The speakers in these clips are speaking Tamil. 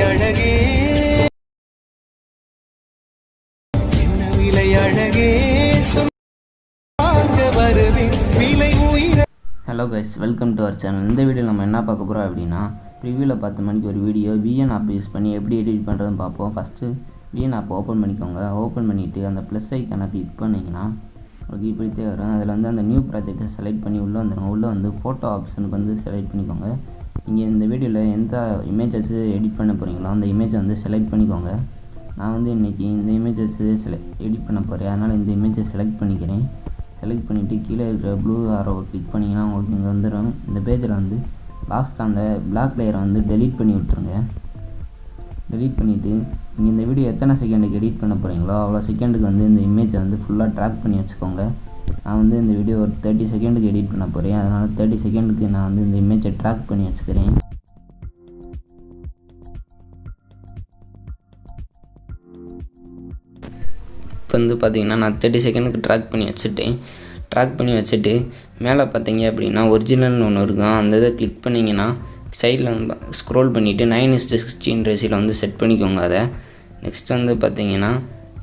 அழகே என்ன விலை அழகே வருவேன் விலை உயிர. Hello guys, welcome to our channel. இந்த வீடியோவில் நம்ம என்ன பார்க்க போகிறோம் அப்படின்னா, ப்ரிவியூவில் 10 மணிக்கு ஒரு வீடியோ விஎன் ஆப் யூஸ் பண்ணி எப்படி எடிட் பண்ணுறதுன்னு பார்ப்போம். ஃபஸ்ட்டு விஎன் ஆப் ஓப்பன் பண்ணிக்கோங்க. ஓப்பன் பண்ணிவிட்டு அந்த ப்ளஸ் ஐக்கானை கிளிக் பண்ணிங்கன்னா உங்களுக்கு இப்படித்தே வரும். அதில் வந்து அந்த நியூ ப்ராஜெக்டை செலக்ட் பண்ணி உள்ளே வந்துடும். உள்ளே வந்து ஃபோட்டோ ஆப்ஷனுக்கு வந்து செலக்ட் பண்ணிக்கோங்க. நீங்கள் இந்த வீடியோவில் எந்த இமேஜஸ் எடிட் பண்ண போகிறீங்களோ அந்த இமேஜை வந்து செலக்ட் பண்ணிக்கோங்க. நான் வந்து இன்றைக்கி இந்த இமேஜஸ் எடிட் பண்ண போகிறேன், அதனால் இந்த இமேஜை செலக்ட் பண்ணிக்கிறேன். செலக்ட் பண்ணிவிட்டு கீழே இருக்கிற ப்ளூ ஆரோவை கிளிக் பண்ணிங்கன்னா உங்களுக்கு இங்கே வந்துடும். இந்த பேஜில் வந்து லாஸ்ட்டாக அந்த பிளாக் லேயரை வந்து டெலீட் பண்ணி விட்ருங்க. டெலீட் பண்ணிவிட்டு நீங்கள் இந்த வீடியோ எத்தனை செகண்டுக்கு எடிட் பண்ண போகிறீங்களோ அவ்வளோ செகண்டுக்கு வந்து இந்த இமேஜை வந்து ஃபுல்லாக ட்ராக் பண்ணி வச்சுக்கோங்க. நான் வந்து இந்த வீடியோ ஒரு 30 செகண்டுக்கு எடிட் பண்ண போகிறேன், அதனால் 30 செகண்டுக்கு நான் வந்து இந்த இமேஜை ட்ராக் பண்ணி வச்சுக்கிறேன். இப்போ வந்து பார்த்திங்கன்னா நான் 30 செகண்டுக்கு ட்ராக் பண்ணி வச்சுட்டு மேலே பார்த்தீங்க அப்படின்னா ஒரிஜினல்னு ஒன்று இருக்கும். அந்த இதை கிளிக் பண்ணிங்கன்னா சைடில் வந்து ஸ்க்ரோல் பண்ணிவிட்டு 9:16 ரேஷியோவில் வந்து செட் பண்ணிக்கோங்க. அதை நெக்ஸ்ட் வந்து பார்த்திங்கன்னா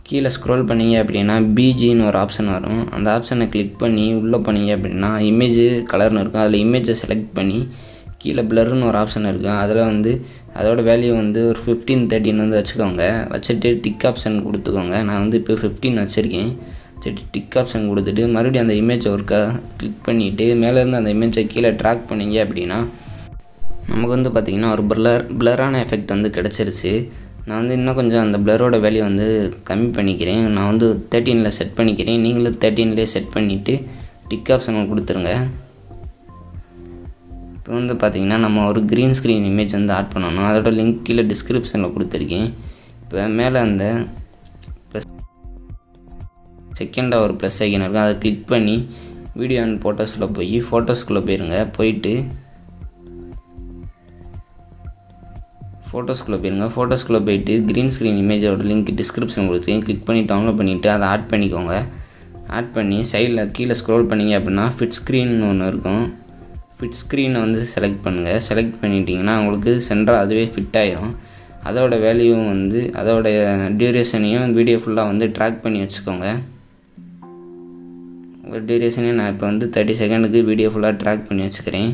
கீழே ஸ்க்ரோல் பண்ணிங்க அப்படின்னா பிஜின்னு ஒரு ஆப்ஷன் வரும். அந்த ஆப்ஷனை கிளிக் பண்ணி உள்ளே பண்ணிங்க அப்படின்னா இமேஜ் கலர்னு இருக்கும். அதில் இமேஜை செலக்ட் பண்ணி கீழே பிளர்னு ஒரு ஆப்ஷன் இருக்கும். அதில் வந்து அதோட வேல்யூ வந்து ஒரு 15, 13 வந்து வச்சுக்கோங்க. வச்சுட்டு டிக் ஆப்ஷன் கொடுத்துக்கோங்க. நான் வந்து இப்போ 15 வச்சுருக்கேன். சரி, டிக் ஆப்ஷன் கொடுத்துட்டு மறுபடியும் அந்த இமேஜை ஒர்க்காக கிளிக் பண்ணிவிட்டு மேலேருந்து அந்த இமேஜை கீழே ட்ராக் பண்ணிங்க அப்படின்னா நமக்கு வந்து பார்த்திங்கன்னா ஒரு பிளரான எஃபெக்ட் வந்து கிடச்சிருச்சு. நான் வந்து இன்னும் கொஞ்சம் அந்த பிளரோட வேல்யூ வந்து கம்மி பண்ணிக்கிறேன். நான் வந்து 13 செட் பண்ணிக்கிறேன். நீங்களும் 13 செட் பண்ணிவிட்டு டிக் ஆப்ஷனை கொடுத்துருங்க. இப்போ வந்து பார்த்திங்கன்னா நம்ம ஒரு க்ரீன் ஸ்க்ரீன் இமேஜ் வந்து ஆட் பண்ணணும். அதோட லிங்க் கீழே டிஸ்கிரிப்ஷனில் கொடுத்துருக்கேன். இப்போ மேலே அந்த ப்ளஸ் செகண்டாக ஒரு ப்ளஸ் ஐக்கன் இருக்கும். அதை கிளிக் பண்ணி வீடியோ அண்ட் ஃபோட்டோஸில் போய் ஃபோட்டோஸ்குள்ளே போயிருங்க. ஃபோட்டோஸ்குள்ளே போயிட்டு க்ரீன் ஸ்க்ரீன் இமேஜோட லிங்க் டிஸ்கிரிப்ஷன் கொடுத்து கிளிக் பண்ணி டவுன்லோட் பண்ணிவிட்டு அதை ஆட் பண்ணிக்கோங்க. ஆட் பண்ணி சைடில் கீழே ஸ்க்ரோல் பண்ணிங்க அப்படின்னா ஃபிட் ஸ்க்ரீன்னு ஒன்று இருக்கும். ஃபிட் ஸ்க்ரீனை வந்து செலக்ட் பண்ணுங்கள். செலக்ட் பண்ணிட்டீங்கன்னா உங்களுக்கு சென்டராக அதுவே ஃபிட் ஆகிரும். அதோட வேல்யூவும் வந்து அதோட டியூரேஷனையும் வீடியோ ஃபுல்லாக வந்து ட்ராக் பண்ணி வச்சுக்கோங்க. டியூரேஷனையும் நான் இப்போ வந்து 30 செகண்டுக்கு வீடியோ ஃபுல்லாக ட்ராக் பண்ணி வச்சுக்கிறேன்.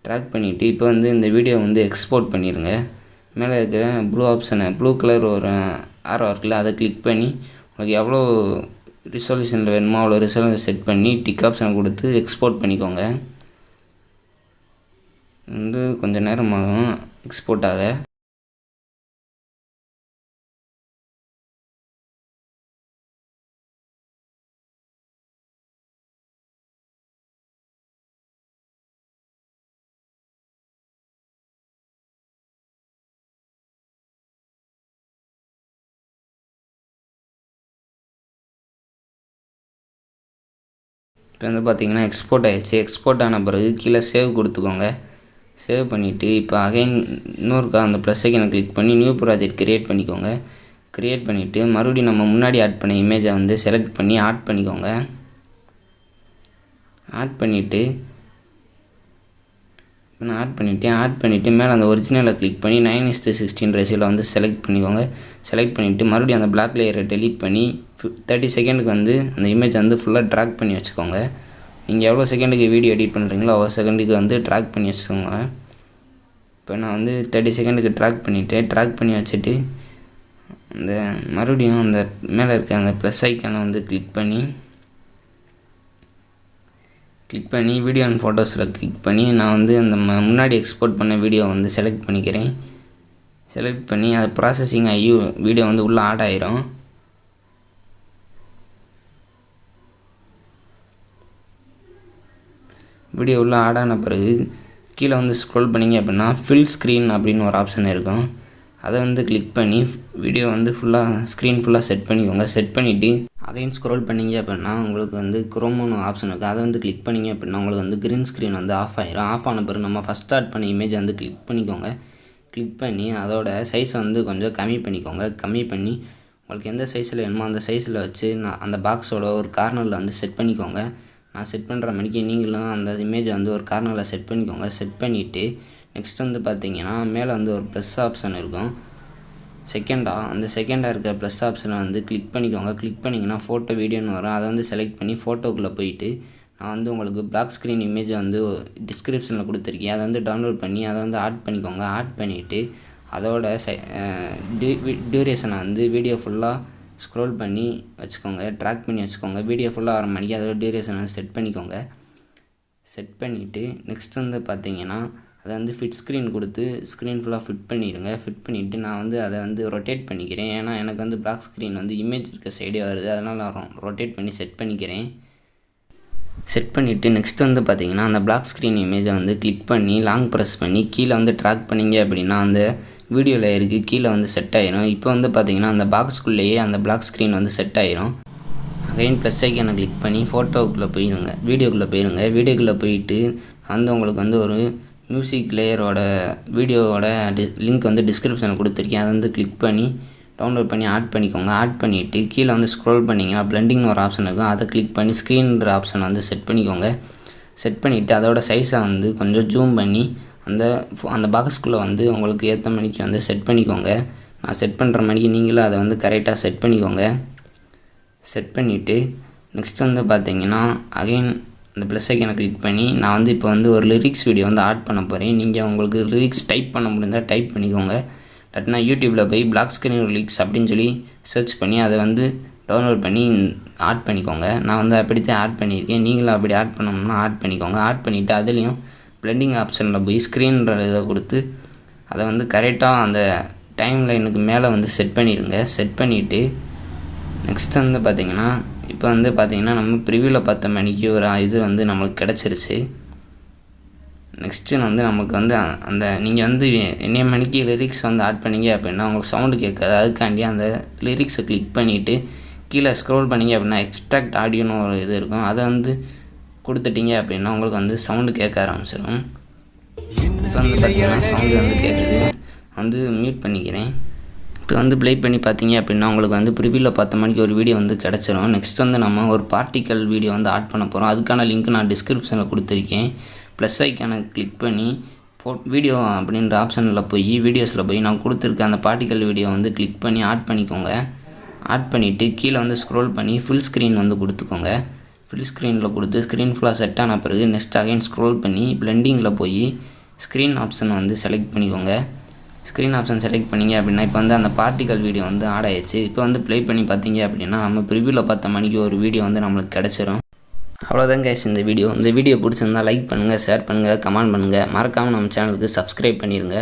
ட்ராக் பண்ணிவிட்டு இப்போ வந்து இந்த வீடியோ வந்து எக்ஸ்போர்ட் பண்ணிடுங்க. மேலே இருக்கிற ப்ளூ கலர் ஒரு ஆரோ இருக்குல்ல, அதை கிளிக் பண்ணி உங்களுக்கு எவ்வளோ ரிசல்யூஷனில் வேணுமோ அவ்வளோ ரிசல்யூஷன் செட் பண்ணி டிக் ஆப்ஷனை கொடுத்து எக்ஸ்போர்ட் பண்ணிக்கோங்க. வந்து கொஞ்சம் நேரம் ஆகும் எக்ஸ்போர்ட் ஆக. இப்போ வந்து பார்த்திங்கன்னா எக்ஸ்போர்ட் ஆகிடுச்சு. எக்ஸ்போர்ட் ஆன பிறகு கீழே சேவ் கொடுத்துக்கோங்க. சேவ் பண்ணிவிட்டு இப்போ அகைன் இன்னொருக்கா அந்த ப்ளஸ் ஐக்கனை கிளிக் பண்ணி நியூ ப்ராஜெக்ட் க்ரியேட் பண்ணிக்கோங்க. க்ரியேட் பண்ணிவிட்டு மறுபடியும் நம்ம முன்னாடி ஆட் பண்ண இமேஜை வந்து செலக்ட் பண்ணி ஆட் பண்ணிக்கோங்க. ஆட் பண்ணிவிட்டு நான் ஆட் பண்ணிவிட்டு மேலே அந்த ஒரிஜினலை கிளிக் பண்ணி 9:16 ரேஷியோவில் வந்து செலக்ட் பண்ணிக்கோங்க. செலக்ட் பண்ணிவிட்டு மறுபடியும் அந்த பிளாக் லேயரை டெலீட் பண்ணி 30 செகண்டுக்கு வந்து அந்த இமேஜ் வந்து ஃபுல்லாக ட்ராக் பண்ணி வச்சுக்கோங்க. நீங்கள் எவ்வளோ செகண்டுக்கு வீடியோ எடிட் பண்ணுறீங்களோ அவ்வளோ செகண்டுக்கு வந்து ட்ராக் பண்ணி வச்சுக்கோங்க. இப்போ நான் வந்து 30 செகண்டுக்கு ட்ராக் பண்ணி வச்சுட்டு அந்த மறுபடியும் அந்த மேலே இருக்க அந்த ப்ளஸ் ஐக்கானை வந்து கிளிக் பண்ணி வீடியோ அண்ட் ஃபோட்டோஸில் கிளிக் பண்ணி நான் வந்து அந்த முன்னாடி எக்ஸ்போர்ட் பண்ண வீடியோ வந்து செலக்ட் பண்ணிக்கிறேன். செலக்ட் பண்ணி அதை ப்ராசஸிங் ஆகி வீடியோ வந்து உள்ளே ஆட் ஆகிரும். வீடியோ உள்ளே ஆட் ஆன பிறகு கீழே வந்து ஸ்க்ரோல் பண்ணிங்க அப்படின்னா ஃபில் ஸ்க்ரீன் அப்படின்னு ஒரு ஆப்ஷன் இருக்கும். அதை வந்து கிளிக் பண்ணி வீடியோ வந்து ஸ்க்ரீன் ஃபுல்லாக செட் பண்ணிக்கோங்க. செட் பண்ணிவிட்டு அகைன் ஸ்க்ரோல் பண்ணிங்க அப்படின்னா உங்களுக்கு வந்து குரோம்னு ஆப்ஷன் இருக்குது. அதை வந்து கிளிக் பண்ணிங்க அப்படின்னா உங்களுக்கு வந்து க்ரீன் ஸ்க்ரீன் வந்து ஆஃப் ஆகிரும். ஆஃப் ஆன பிறகு நம்ம ஃபஸ்ட் ஸ்டார்ட் பண்ண இமேஜை வந்து கிளிக் பண்ணிக்கோங்க. கிளிக் பண்ணி அதோட சைஸை வந்து கொஞ்சம் கம்மி பண்ணிக்கோங்க. கம்மி பண்ணி உங்களுக்கு எந்த சைஸில் வேணுமோ அந்த சைஸில் வச்சு நான் அந்த பாக்ஸோட ஒரு கார்னரில் வந்து செட் பண்ணிக்கோங்க. நான் செட் பண்ணுற மணிக்கு நீங்களும் அந்த இமேஜை வந்து ஒரு கார்னரில் செட் பண்ணிக்கோங்க. செட் பண்ணிவிட்டு நெக்ஸ்ட் வந்து பார்த்தீங்கன்னா மேலே வந்து ஒரு ப்ளஸ் ஆப்ஷன் இருக்கும். அந்த செகண்டாக இருக்க ப்ளஸ் ஆப்ஷனை வந்து கிளிக் பண்ணிக்கோங்க. கிளிக் பண்ணிங்கன்னா ஃபோட்டோ வீடியோன்னு வரும். அதை வந்து செலக்ட் பண்ணி ஃபோட்டோக்குள்ளே போயிட்டு நான் வந்து உங்களுக்கு பிளாக் ஸ்க்ரீன் இமேஜை வந்து டிஸ்கிரிப்ஷனில் கொடுத்துருக்கேன். அதை வந்து டவுன்லோட் பண்ணி அதை வந்து ஆட் பண்ணிக்கோங்க. ஆட் பண்ணிவிட்டு அதோட டியூரேஷனை வந்து வீடியோ ஃபுல்லாக ஸ்க்ரோல் பண்ணி வச்சுக்கோங்க. ட்ராக் பண்ணி வச்சுக்கோங்க. வீடியோ ஃபுல்லாக வர மணிக்கு அதோட டியூரேஷனை செட் பண்ணிக்கோங்க. செட் பண்ணிவிட்டு நெக்ஸ்ட் வந்து பார்த்தீங்கன்னா அதை வந்து ஃபிட் ஸ்க்ரீன் கொடுத்து ஸ்க்ரீன் ஃபுல்லாக ஃபிட் பண்ணிடுங்க. ஃபிட் பண்ணிவிட்டு நான் வந்து அதை வந்து ரொட்டேட் பண்ணிக்கிறேன். ஏன்னா எனக்கு வந்து பிளாக் ஸ்க்ரீன் வந்து இமேஜ் இருக்க சைடே வருது. அதனால் நான் ரொட்டேட் பண்ணி செட் பண்ணிக்கிறேன். செட் பண்ணிவிட்டு நெக்ஸ்ட் வந்து பார்த்தீங்கன்னா அந்த பிளாக் ஸ்க்ரீன் இமேஜை வந்து கிளிக் பண்ணி லாங் ப்ரெஸ் பண்ணி கீழே வந்து ட்ராக் பண்ணிங்க அப்படின்னா அந்த வீடியோ லேயருக்கு கீழே வந்து செட் ஆயிரும். இப்போ வந்து பார்த்தீங்கன்னா அந்த பாக்ஸ்குள்ளேயே அந்த பிளாக் ஸ்க்ரீன் வந்து செட் ஆயிரும். அகைன் ப்ளஸ் ஐக்கானை கிளிக் பண்ணி ஃபோட்டோக்குள்ளே போயிடுங்க. வீடியோக்குள்ளே போயிட்டு வந்து உங்களுக்கு வந்து ஒரு மியூசிக் லேயரோட வீடியோவோட லிங்க் வந்து டிஸ்கிரிப்ஷனில் கொடுத்துருக்கேன். அதை வந்து கிளிக் பண்ணி டவுன்லோட் பண்ணி ஆட் பண்ணிக்கோங்க. ஆட் பண்ணிவிட்டு கீழே வந்து ஸ்க்ரோல் பண்ணிங்கன்னா பிளெண்டிங்னு ஒரு ஆப்ஷன் இருக்கும். அதை கிளிக் பண்ணி ஸ்க்ரீன்ற ஆப்ஷனை வந்து செட் பண்ணிக்கோங்க. செட் பண்ணிவிட்டு அதோட சைஸை வந்து கொஞ்சம் ஜூம் பண்ணி அந்த பாக்ஸ்குள்ளே வந்து உங்களுக்கு ஏற்ற மணிக்கு வந்து செட் பண்ணிக்கோங்க. நான் செட் பண்ணுற மணிக்கு நீங்களும் அதை வந்து கரெக்டாக செட் பண்ணிக்கோங்க. செட் பண்ணிவிட்டு நெக்ஸ்ட் வந்து பார்த்தீங்கன்னா அகைன் அந்த ப்ளஸ் ஐக்கானை கிளிக் பண்ணி நான் வந்து இப்போ வந்து ஒரு லிரிக்ஸ் வீடியோ வந்து ஆட் பண்ண போகிறேன். நீங்கள் உங்களுக்கு லிரிக்ஸ் டைப் பண்ண முடிந்தால் டைப் பண்ணிக்கோங்க. இல்லாட்டினா யூடியூப்பில் போய் பிளாக் ஸ்க்ரீன் லிரிக்ஸ் அப்படின்னு சொல்லி சர்ச் பண்ணி அதை வந்து டவுன்லோட் பண்ணி ஆட் பண்ணிக்கோங்க. நான் வந்து அப்படித்தான் ஆட் பண்ணியிருக்கேன். நீங்களும் அப்படி ஆட் பண்ணணும்னா ஆட் பண்ணிக்கோங்க. ஆட் பண்ணிவிட்டு அதுலேயும் பிளெண்டிங் ஆப்ஷனில் போய் ஸ்க்ரீன்ற இதை கொடுத்து அதை வந்து கரெக்டாக அந்த டைம் லைனுக்கு மேலே வந்து செட் பண்ணிடுங்க. செட் பண்ணிவிட்டு நெக்ஸ்ட் வந்து பார்த்திங்கன்னா இப்போ வந்து பார்த்திங்கன்னா நம்ம ப்ரிவியூவில் பார்த்த மணிக்கு ஒரு இது வந்து நம்மளுக்கு கிடச்சிருச்சு. நெக்ஸ்ட்டு வந்து நமக்கு வந்து அந்த நீங்கள் வந்து என்ன மணிக்கு லிரிக்ஸ் வந்து ஆட் பண்ணிங்க அப்படின்னா உங்களுக்கு சவுண்டு கேட்காது. அதுக்காண்டி அந்த லிரிக்ஸை கிளிக் பண்ணிவிட்டு கீழே ஸ்க்ரோல் பண்ணிங்க அப்படின்னா எக்ஸ்ட்ராக்ட் ஆடியோன்னு ஒரு இது இருக்கும். அதை வந்து கொடுத்துட்டிங்க அப்படின்னா உங்களுக்கு வந்து சவுண்டு கேட்க ஆரம்பிச்சிடும். இப்போ வந்து பார்த்திங்கன்னா சவுண்டு வந்து கேட்குது. வந்து மியூட் பண்ணிக்கிறேன். இப்போ வந்து ப்ளே பண்ணி பார்த்தீங்க அப்படின்னா உங்களுக்கு வந்து ப்ரிவியூவில் பார்த்த மணிக்கு ஒரு வீடியோ வந்து கிடச்சிரும். நெக்ஸ்ட் வந்து நம்ம ஒரு பார்ட்டிக்கல் வீடியோ வந்து ஆட் பண்ண போகிறோம். அதுக்கான லிங்க் நான் டிஸ்கிரிப்ஷனில் கொடுத்துருக்கேன். ப்ளஸ் ஐக்கானை கிளிக் பண்ணி வீடியோ அப்படின்ற ஆப்ஷனில் போய் வீடியோஸில் போய் நான் கொடுத்துருக்க அந்த பார்ட்டிக்கல் வீடியோ வந்து கிளிக் பண்ணி ஆட் பண்ணிக்கோங்க. ஆட் பண்ணிவிட்டு கீழே வந்து ஸ்க்ரோல் பண்ணி ஃபுல் ஸ்க்ரீன் வந்து கொடுத்துக்கோங்க. ஃபுல் ஸ்க்ரீனில் கொடுத்து ஸ்க்ரீன் ஃபுல்லாக செட் ஆன பிறகு நெக்ஸ்ட் அகைன் ஸ்க்ரோல் பண்ணி பிளெண்டிங்கில் போய் ஸ்க்ரீன் ஆப்ஷனை வந்து செலக்ட் பண்ணிக்கோங்க. ஸ்க்ரீன் ஆப்ஷன் செலக்ட் பண்ணிங்க அப்படின்னா இப்போ வந்து அந்த பார்ட்டிக்கல் வீடியோ வந்து ஆட் ஆயிடுச்சு. இப்போ வந்து ப்ளே பண்ணி பார்த்தீங்க அப்படின்னா நம்ம ப்ரிவியூவில் பார்த்த மணிக்கு ஒரு வீடியோ வந்து நம்மளுக்கு கிடச்சிரும். அவ்வளோதான் கைஸ் இந்த வீடியோ பிடிச்சிருந்தால் லைக் பண்ணுங்கள், ஷேர் பண்ணுங்கள், கமெண்ட் பண்ணுங்கள். மறக்காமல் நம்ம சேனலுக்கு சப்ஸ்கிரைப் பண்ணிடுங்க.